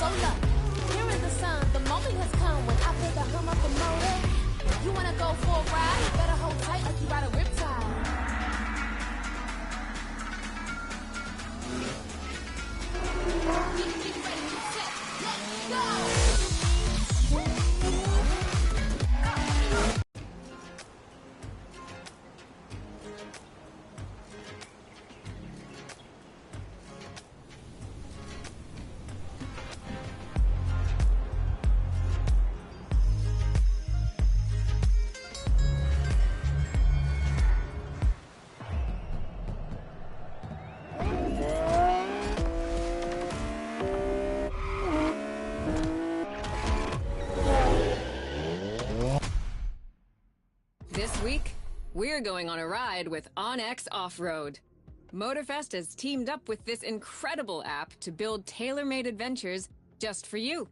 hold up. Here is the sun, the moment has come when I feel the hum of the motor. You wanna go for a ride? Better hold tight like you ride a riptide. Get ready, set, let's go! This week, we're going on a ride with OnX Off-Road. Motorfest has teamed up with this incredible app to build tailor-made adventures just for you.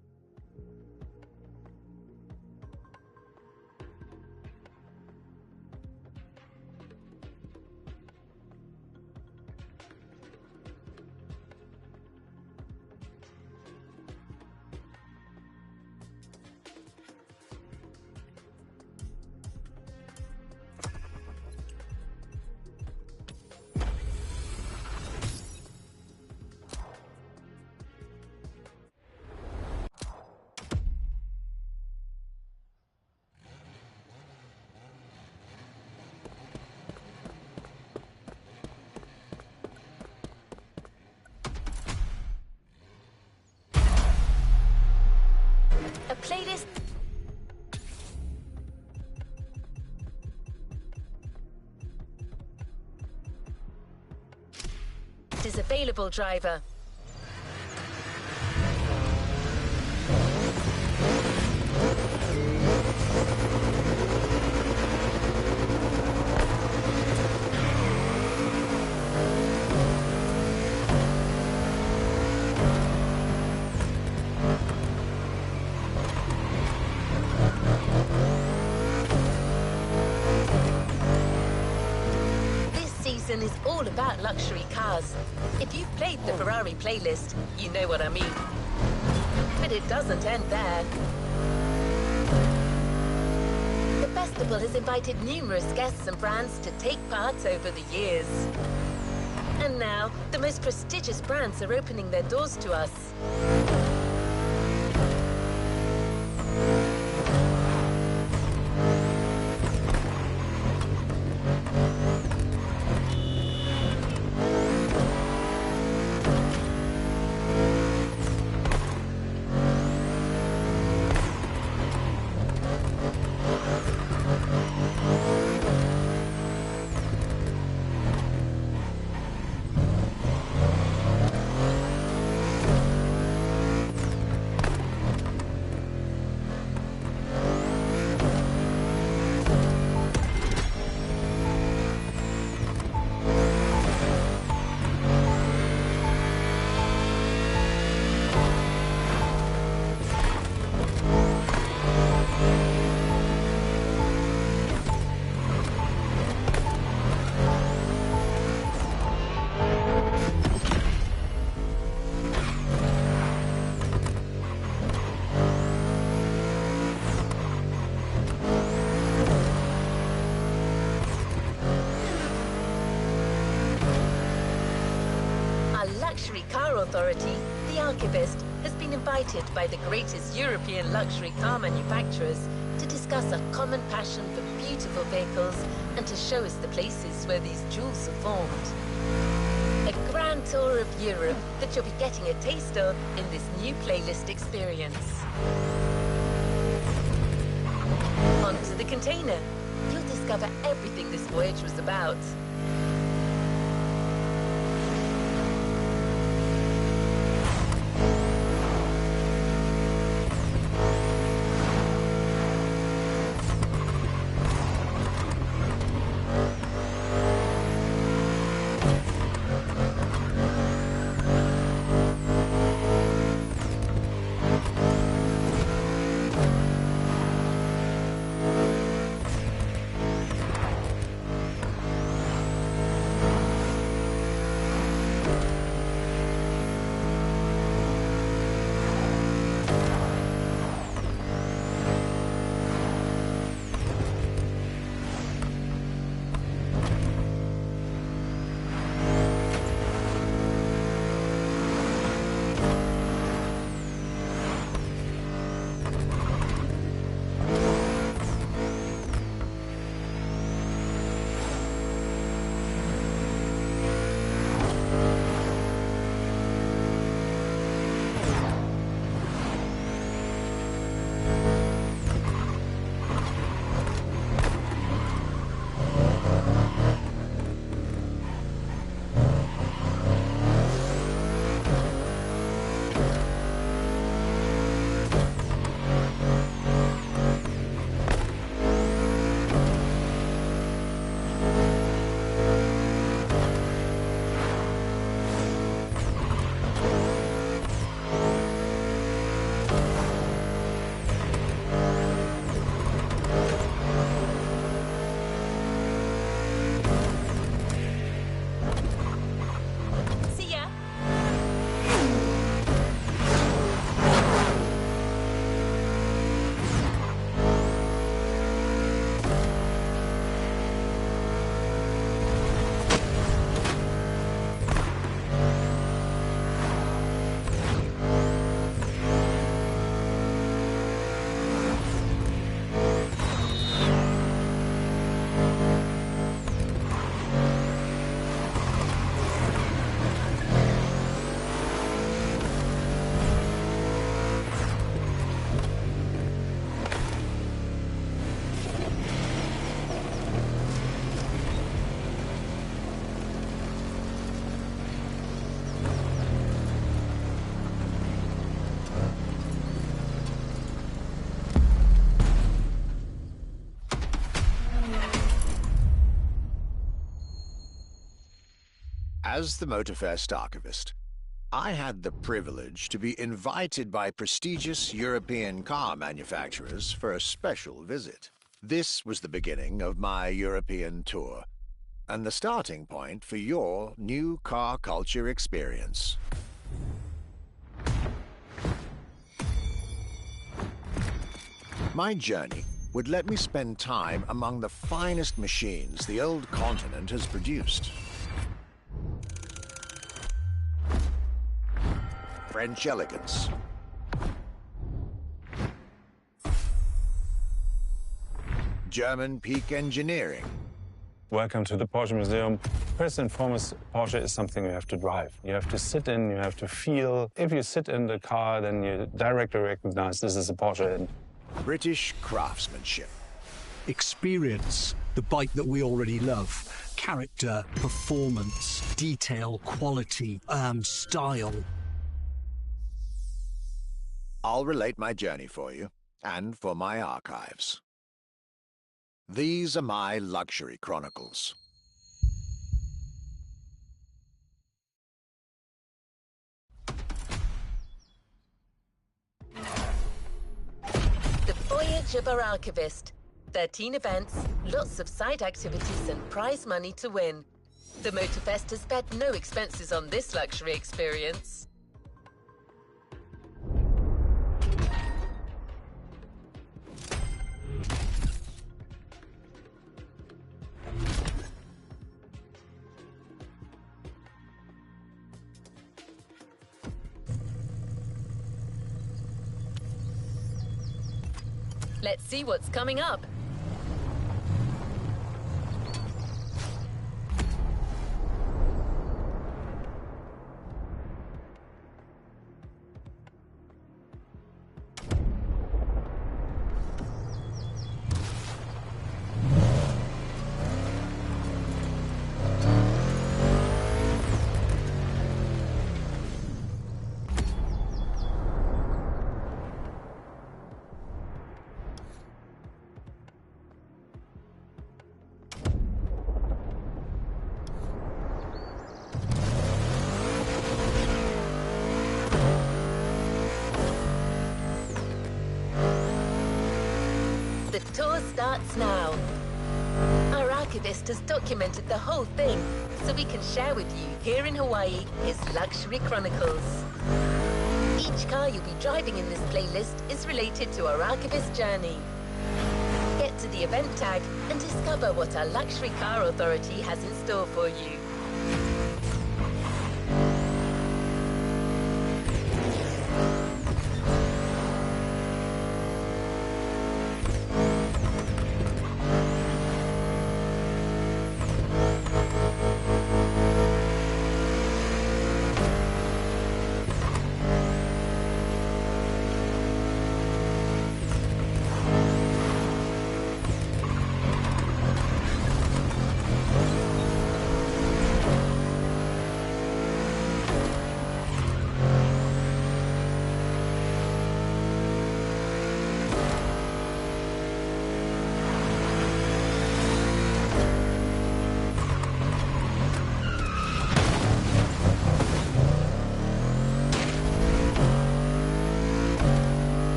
A playlist is available, driver. Is all about luxury cars. If you've played the Ferrari playlist, you know what I mean. But it doesn't end there. The festival has invited numerous guests and brands to take part over the years. And now, the most prestigious brands are opening their doors to us. Luxury car authority, the Archivist, has been invited by the greatest European luxury car manufacturers to discuss a common passion for beautiful vehicles and to show us the places where these jewels are formed. A grand tour of Europe that you'll be getting a taste of in this new playlist experience. Onto the container. You'll discover everything this voyage was about. As the Motorfest archivist, I had the privilege to be invited by prestigious European car manufacturers for a special visit. This was the beginning of my European tour, and the starting point for your new car culture experience. My journey would let me spend time among the finest machines the old continent has produced. French elegance, German peak engineering. Welcome to the Porsche Museum. First and foremost, Porsche is something you have to drive. You have to sit in, you have to feel. If you sit in the car, then you directly recognize this is a Porsche. And British craftsmanship. Experience the bike that we already love. Character, performance, detail, quality, style. I'll relate my journey for you, and for my archives. These are my luxury chronicles. The voyage of our archivist. 13 events, lots of side activities and prize money to win. The Motorfest has spared no expenses on this luxury experience. Let's see what's coming up. The tour starts now. Our archivist has documented the whole thing, so we can share with you here in Hawaii his luxury chronicles. Each car you'll be driving in this playlist is related to our archivist journey. Get to the event tag and discover what our luxury car authority has in store for you.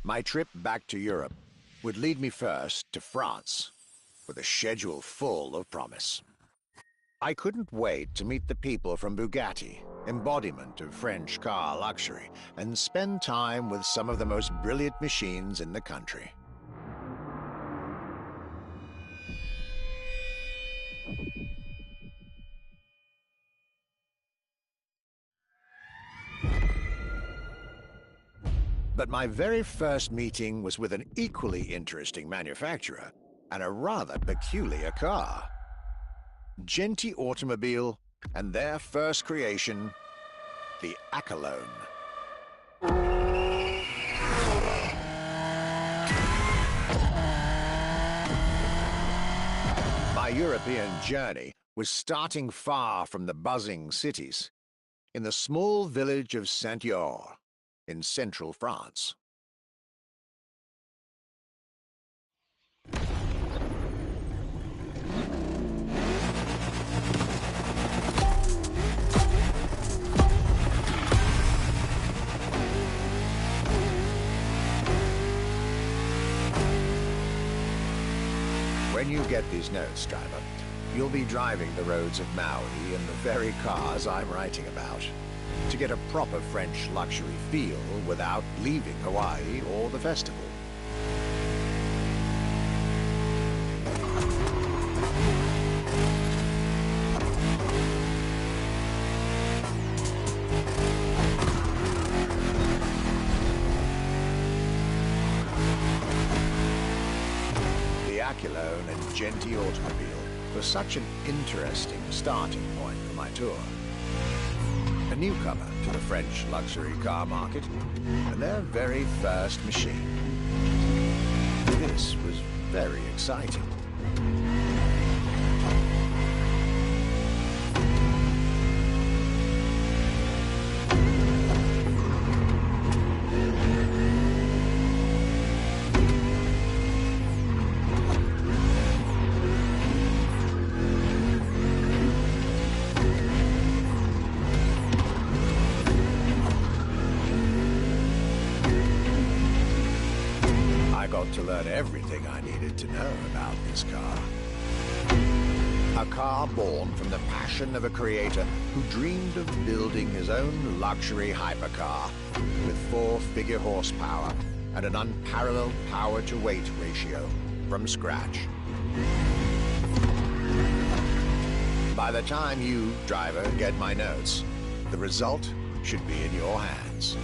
My trip back to Europe would lead me first to France, with a schedule full of promise. I couldn't wait to meet the people from Bugatti, embodiment of French car luxury, and spend time with some of the most brilliant machines in the country. But my very first meeting was with an equally interesting manufacturer and a rather peculiar car. Genti Automobile and their first creation, the Accolone. My European journey was starting far from the buzzing cities, in the small village of Thankyou in central France. When you get these notes, driver, you'll be driving the roads of Maui in the very cars I'm writing about, to get a proper French luxury feel without leaving Hawaii or the festival. The Accolone and Genti Automobile was such an interesting starting point for my tour. A newcomer to the French luxury car market, and their very first machine. This was very exciting. To learn everything I needed to know about this car. A car born from the passion of a creator who dreamed of building his own luxury hypercar with 4-figure horsepower and an unparalleled power-to-weight ratio from scratch. By the time you, driver, get my notes, the result should be in your hands.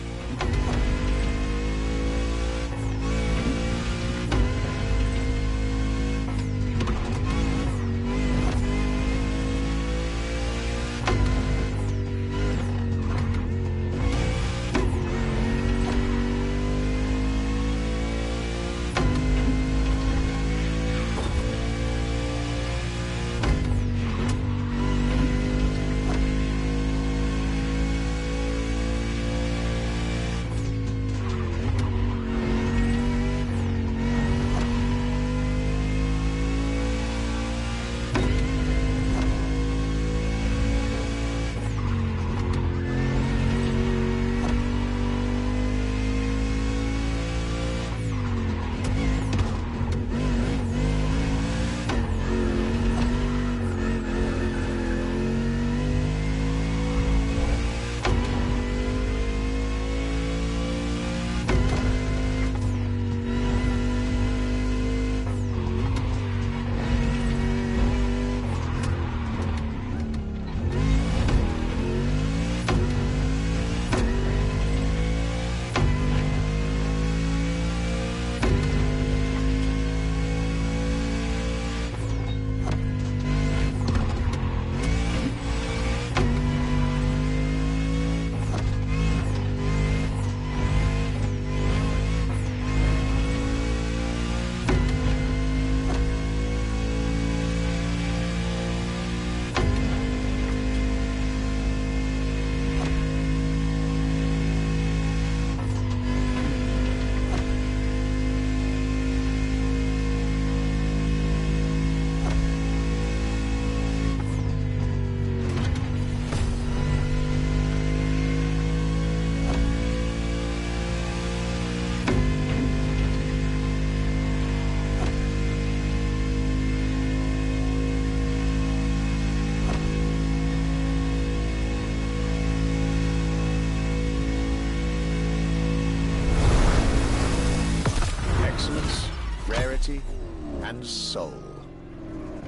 and soul.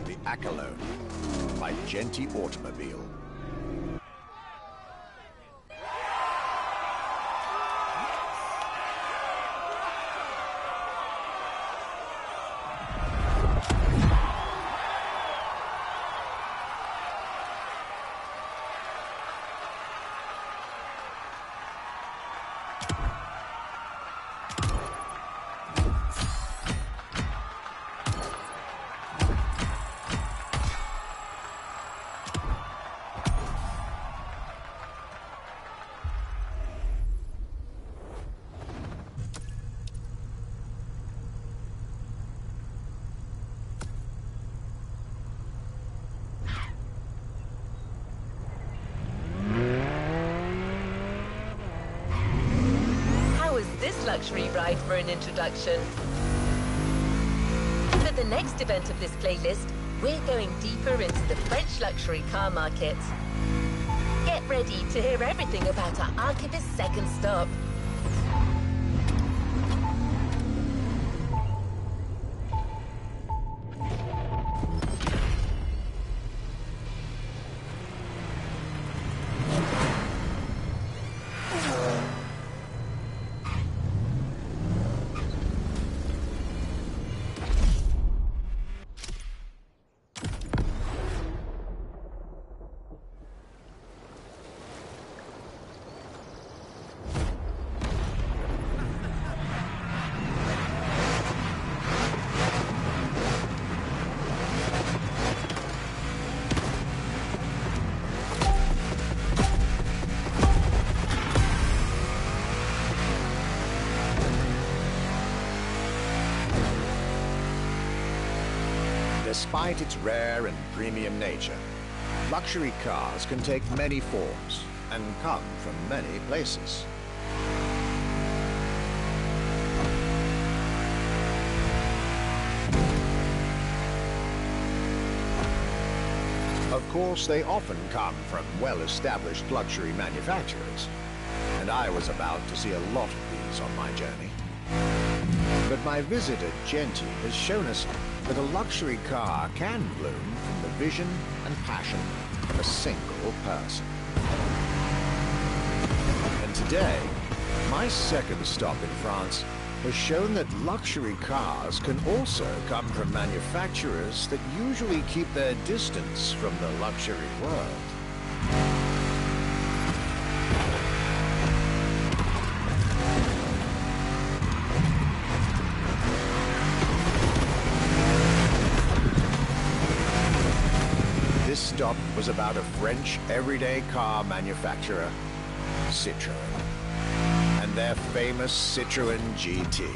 The Accolone by Genti Automobile. This luxury ride for an introduction. For the next event of this playlist, we're going deeper into the French luxury car market. Get ready to hear everything about our Archivist's second stop. Despite its rare and premium nature, luxury cars can take many forms and come from many places. Of course, they often come from well-established luxury manufacturers, and I was about to see a lot of these on my journey. But my visit at Genti has shown us that a luxury car can bloom from the vision and passion of a single person. And today, my second stop in France has shown that luxury cars can also come from manufacturers that usually keep their distance from the luxury world. This stop was about a French everyday car manufacturer, Citroën, and their famous Citroën GT.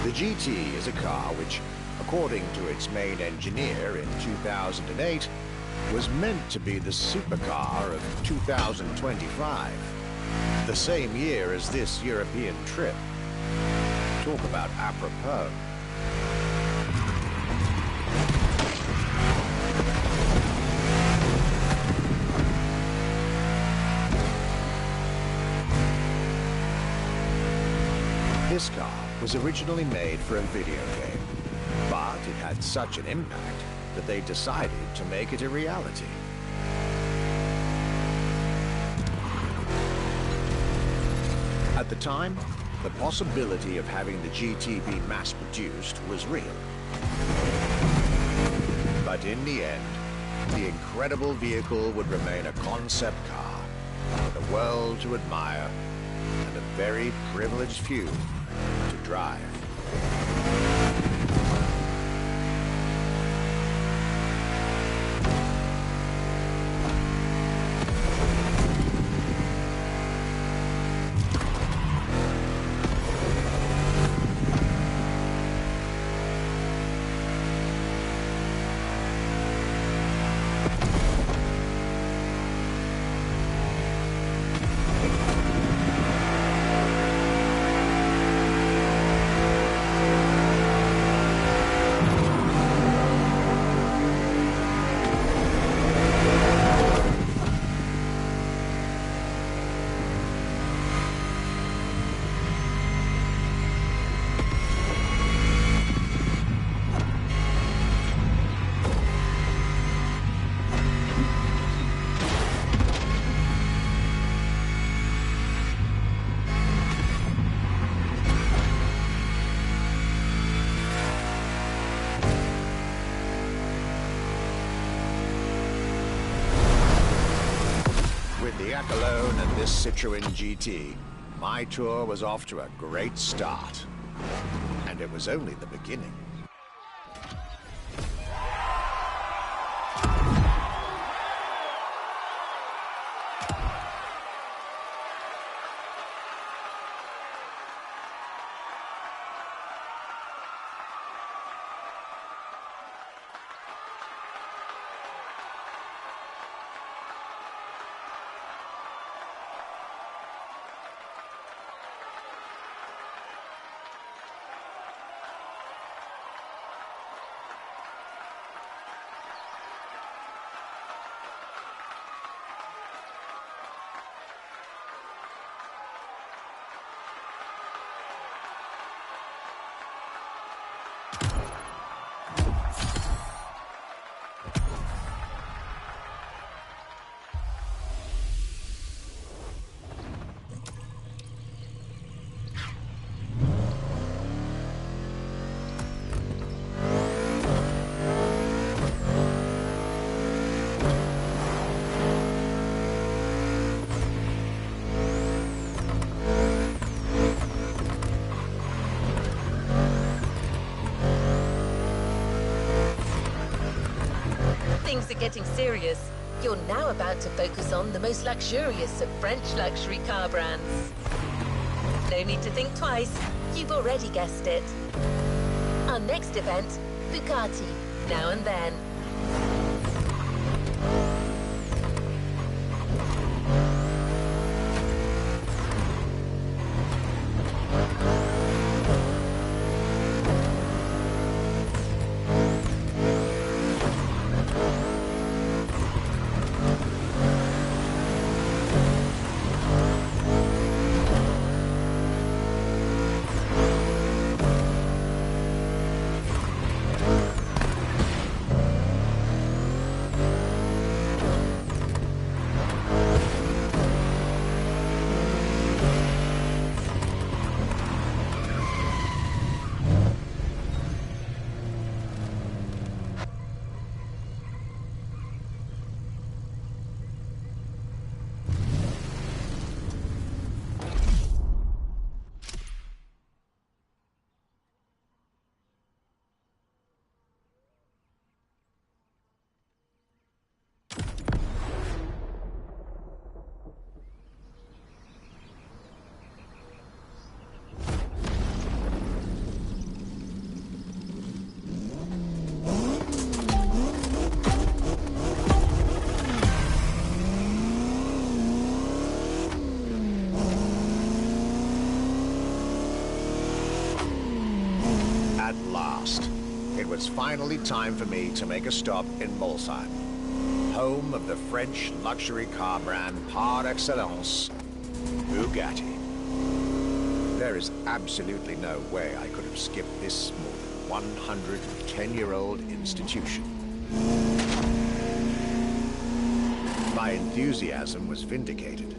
The GT is a car which, according to its main engineer in 2008, was meant to be the supercar of 2025, the same year as this European trip. Talk about apropos. This car was originally made for a video game, but it had such an impact that they decided to make it a reality. At the time, the possibility of having the GT be mass-produced was real. But in the end, the incredible vehicle would remain a concept car for the world to admire and a very privileged few to drive. glorious Citroën GT, my tour was off to a great start. And it was only the beginning. Things are getting serious. You're now about to focus on the most luxurious of French luxury car brands. No need to think twice. You've already guessed it. Our next event, Bugatti, Now and Then. At last, it was finally time for me to make a stop in Molsheim, home of the French luxury car brand par excellence, Bugatti. There is absolutely no way I could have skipped this more than 110-year-old institution. My enthusiasm was vindicated,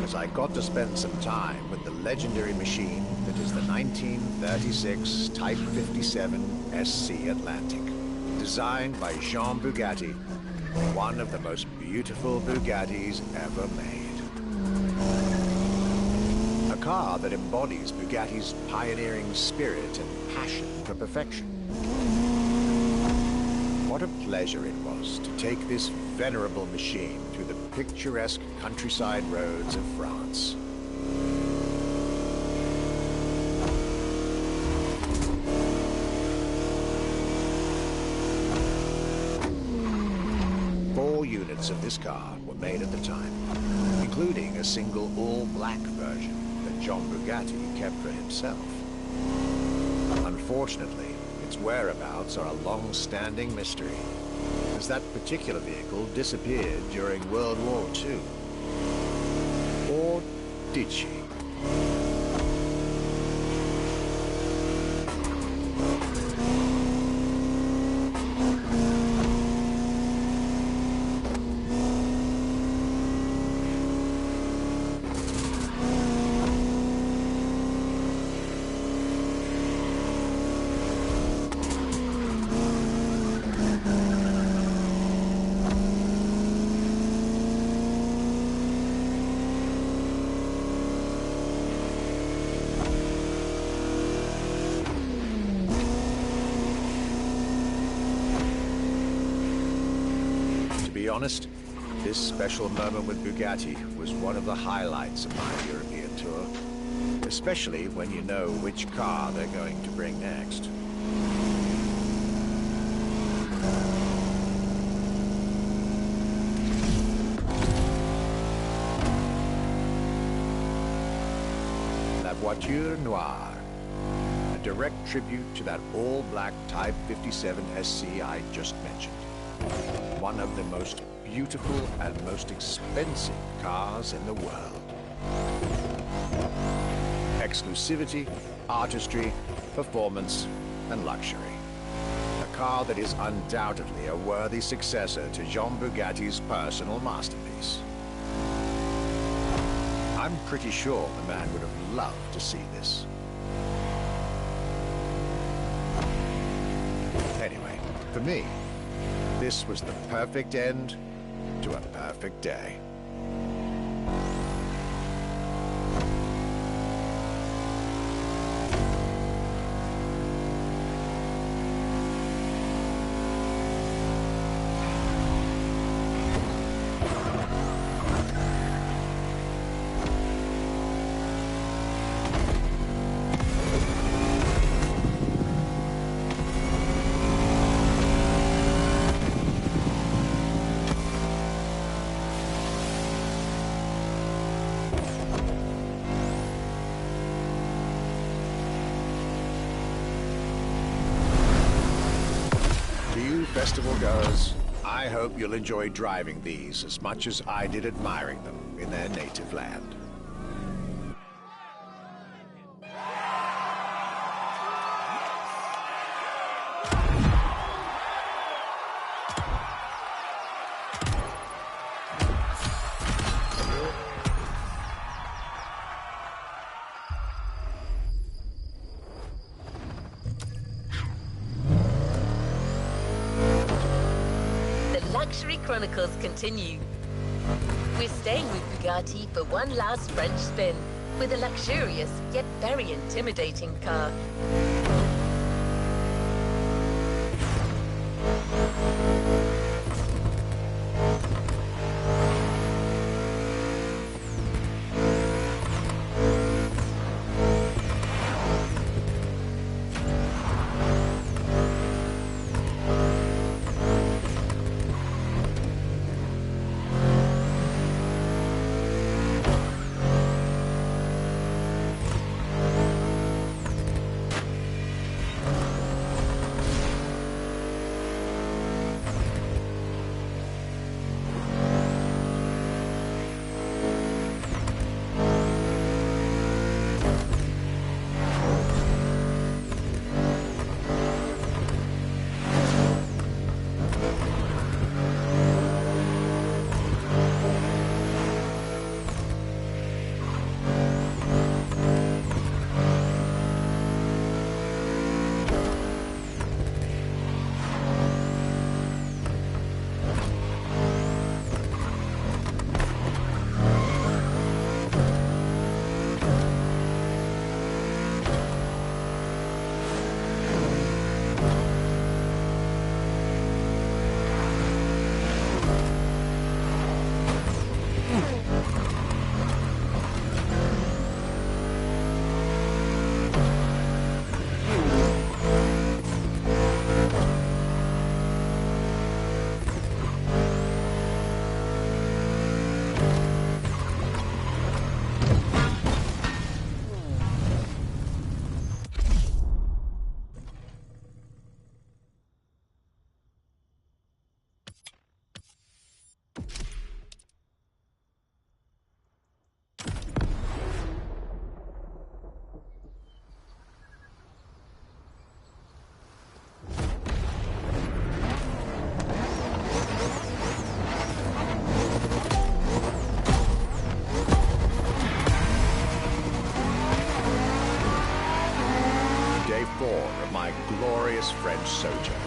as I got to spend some time with the legendary machine that is the 1936 Type 57 SC Atlantic, designed by Jean Bugatti, one of the most beautiful Bugattis ever made. A car that embodies Bugatti's pioneering spirit and passion for perfection. What a pleasure it was to take this venerable machine through the picturesque countryside roads of France. Four units of this car were made at the time, including a single all-black version that John Bugatti kept for himself. Unfortunately, its whereabouts are a long-standing mystery, as that particular vehicle disappeared during World War II. Or did she? honest, this special moment with Bugatti was one of the highlights of my European tour. Especially when you know which car they're going to bring next. La Voiture Noire. A direct tribute to that all-black Type 57 SC I just mentioned. One of the most beautiful and most expensive cars in the world. Exclusivity, artistry, performance, and luxury. A car that is undoubtedly a worthy successor to Jean Bugatti's personal masterpiece. I'm pretty sure the man would have loved to see this. Anyway, for me, this was the perfect end to a perfect day. Festival goers, I hope you'll enjoy driving these as much as I did admiring them in their native land. Luxury Chronicles continue. We're staying with Bugatti for one last French spin with a luxurious yet very intimidating car. French sojourn.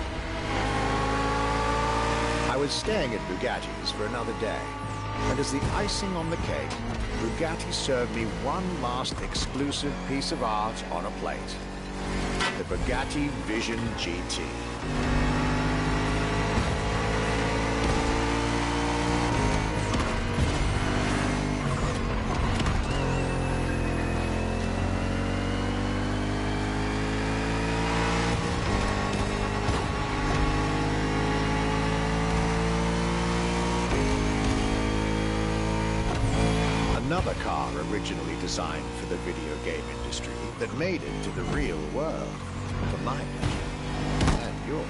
I was staying at Bugatti's for another day, and as the icing on the cake, Bugatti served me one last exclusive piece of art on a plate. The Bugatti Vision GT. another car originally designed for the video game industry that made it to the real world, for my pleasure and yours.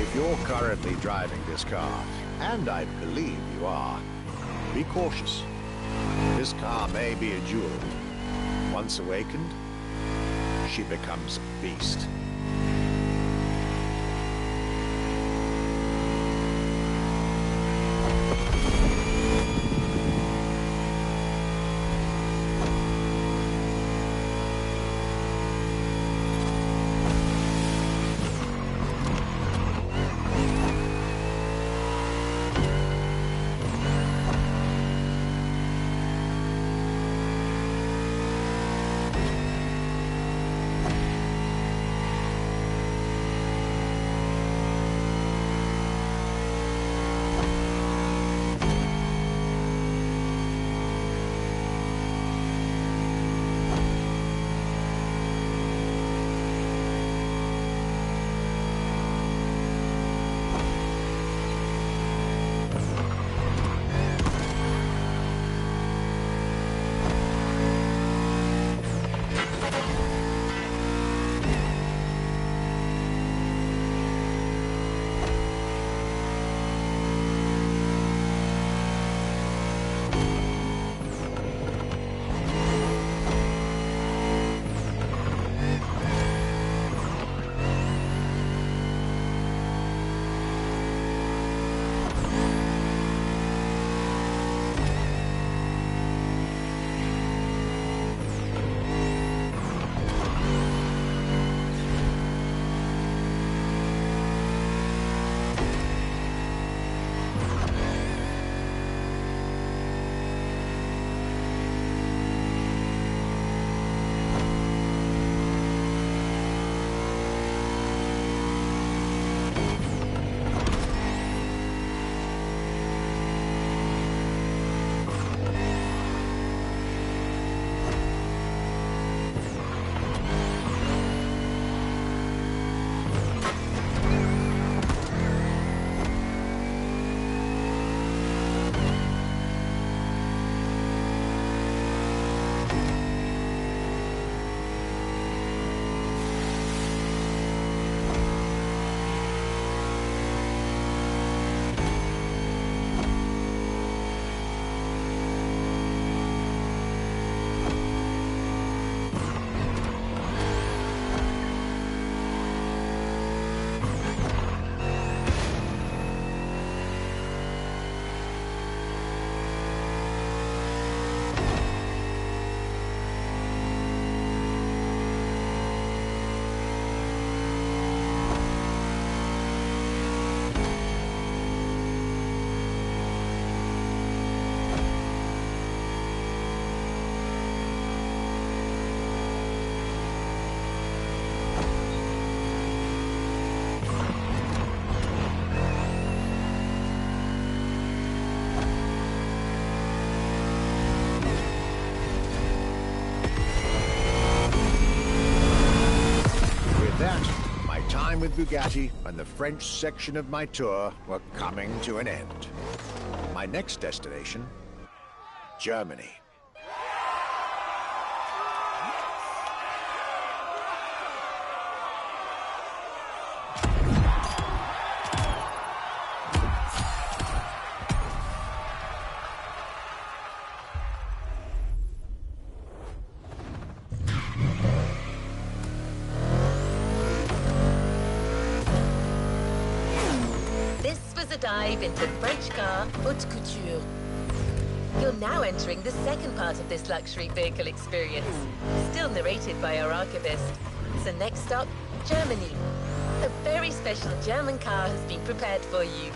If you're currently driving this car, and I believe you are, be cautious. This car may be a jewel. Once awakened, she becomes a beast. With Bugatti and the French section of my tour were coming to an end. My next destination, Germany. Dive into French car haute couture. You're now entering the second part of this luxury vehicle experience, still narrated by our archivist. So next stop, Germany. A very special German car has been prepared for you.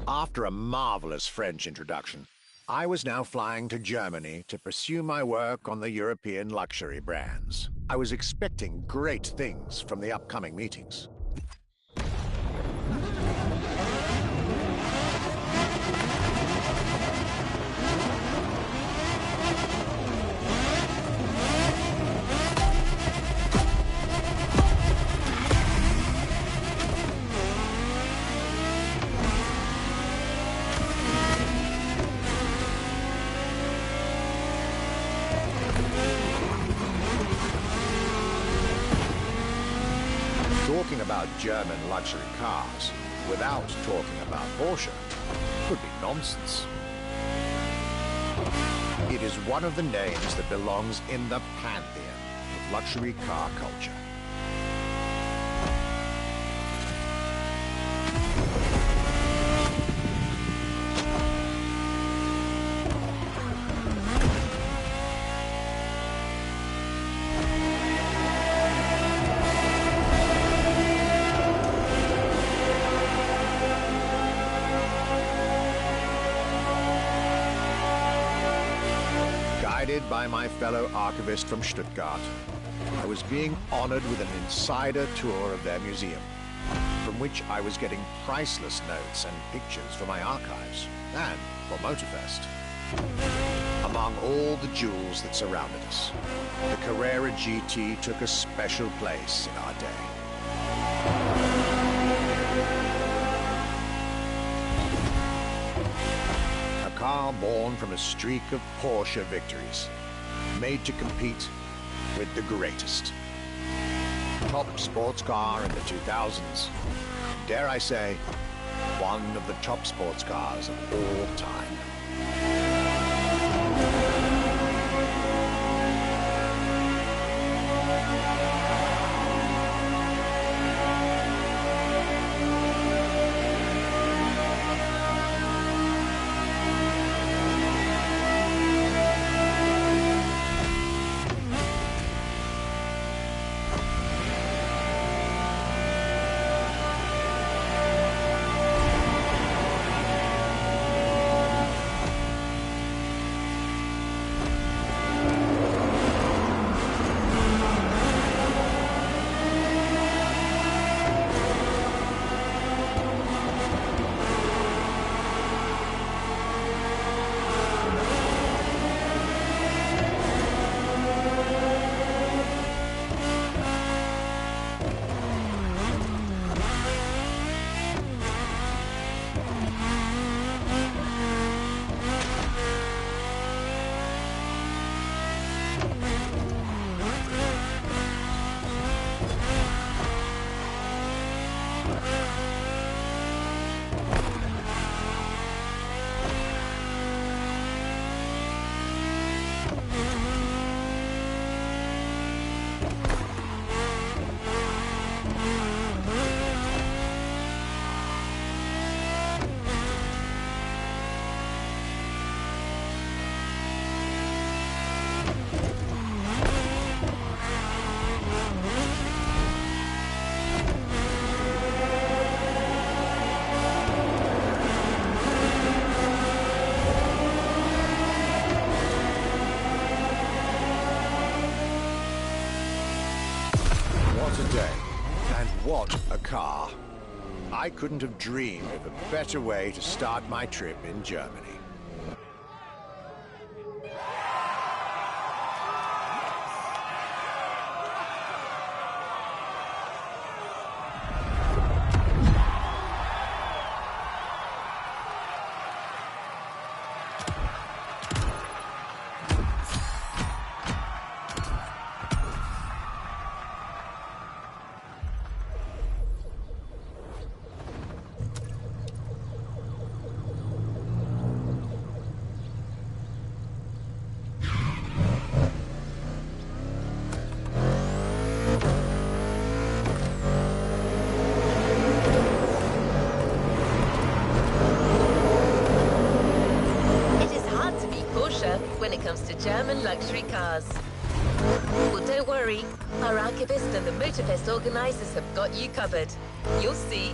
After a marvelous French introduction, I was now flying to Germany to pursue my work on the European luxury brands. I was expecting great things from the upcoming meetings. Talking about German luxury cars without talking about Porsche would be nonsense. It is one of the names that belongs in the pantheon of luxury car culture. Guided by my fellow archivist from Stuttgart, I was being honored with an insider tour of their museum, from which I was getting priceless notes and pictures for my archives and for Motorfest. Among all the jewels that surrounded us, the Carrera GT took a special place in our day. A car born from a streak of Porsche victories, made to compete with the greatest. Top sports car in the 2000s. Dare I say, one of the top sports cars of all time. What a day, and what a car. I couldn't have dreamed of a better way to start my trip in Germany. When it comes to German luxury cars. Well, don't worry, our archivist and the Motorfest organizers have got you covered. You'll see.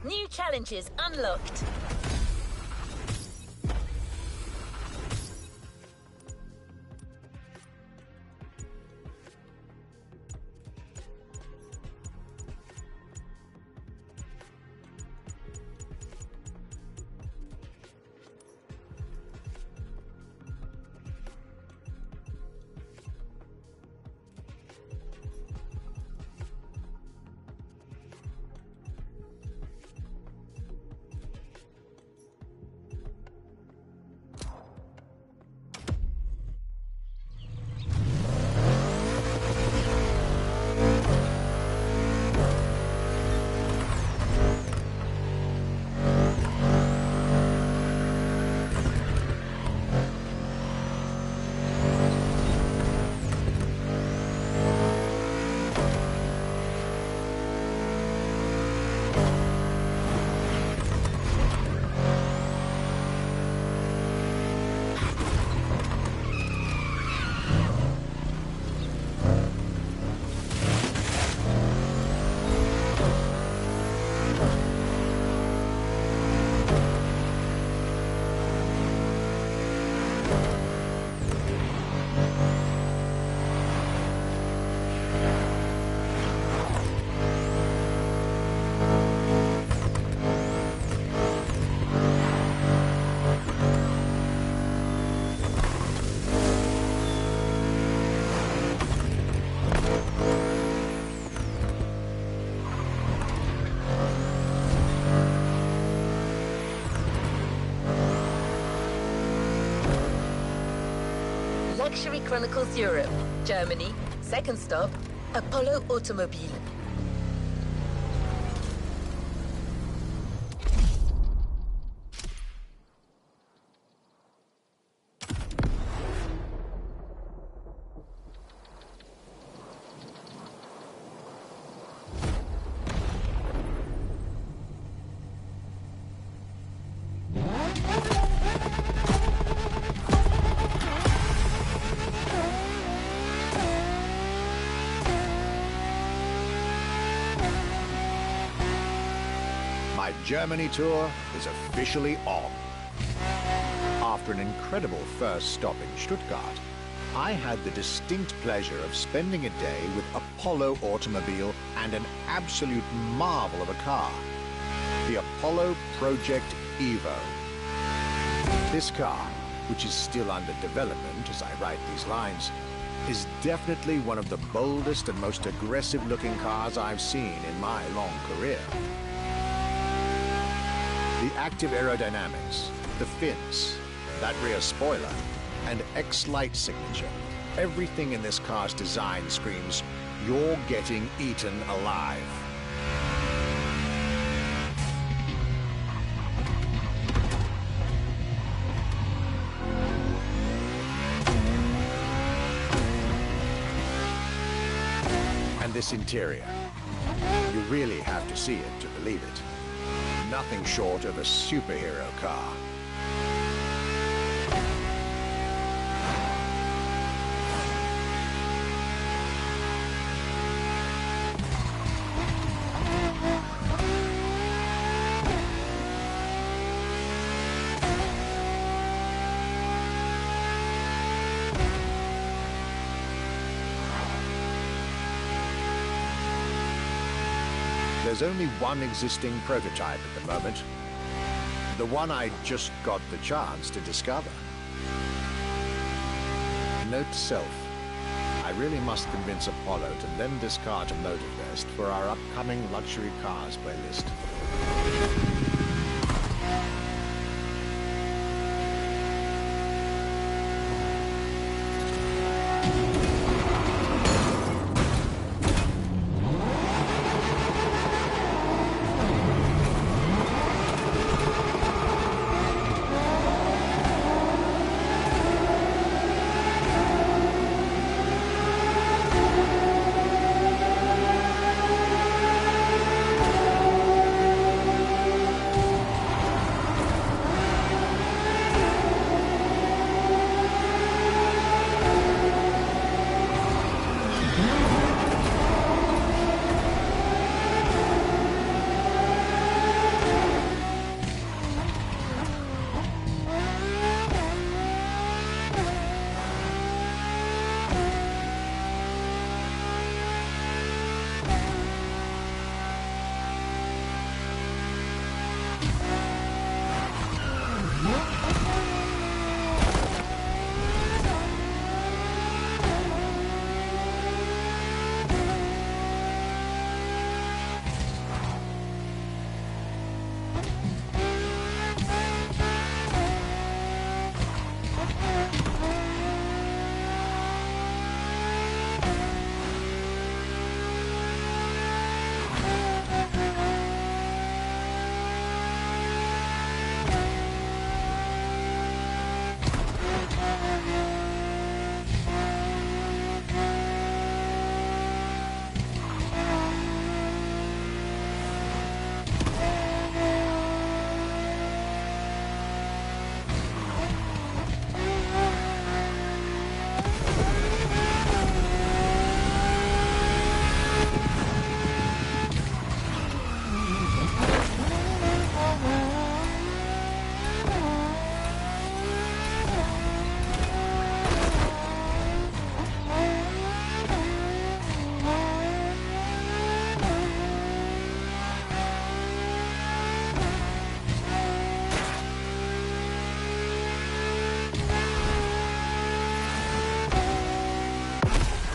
New challenges unlocked. Luxury Chronicles Europe, Germany. Second stop, Apollo Automobile. My Germany tour is officially on. After an incredible first stop in Stuttgart, I had the distinct pleasure of spending a day with Apollo Automobile and an absolute marvel of a car, the Apollo Project Evo. This car, which is still under development as I write these lines, is definitely one of the boldest and most aggressive-looking cars I've seen in my long career. The active aerodynamics, the fins, that rear spoiler, and X-Light signature, everything in this car's design screams, you're getting eaten alive. And this interior, you really have to see it to believe it. Nothing short of a superhero car. There's only one existing prototype at the moment. The one I just got the chance to discover. Note to self, I really must convince Apollo to lend this car to Motorfest for our upcoming luxury cars playlist.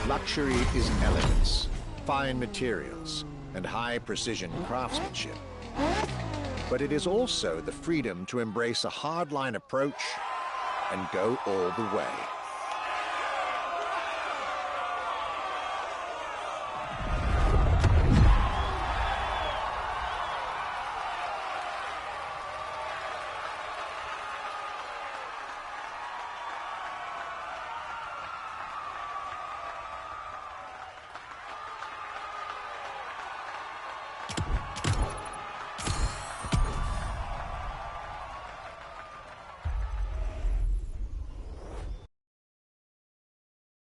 Luxury is elegance, fine materials, and high-precision craftsmanship. But it is also the freedom to embrace a hardline approach and go all the way.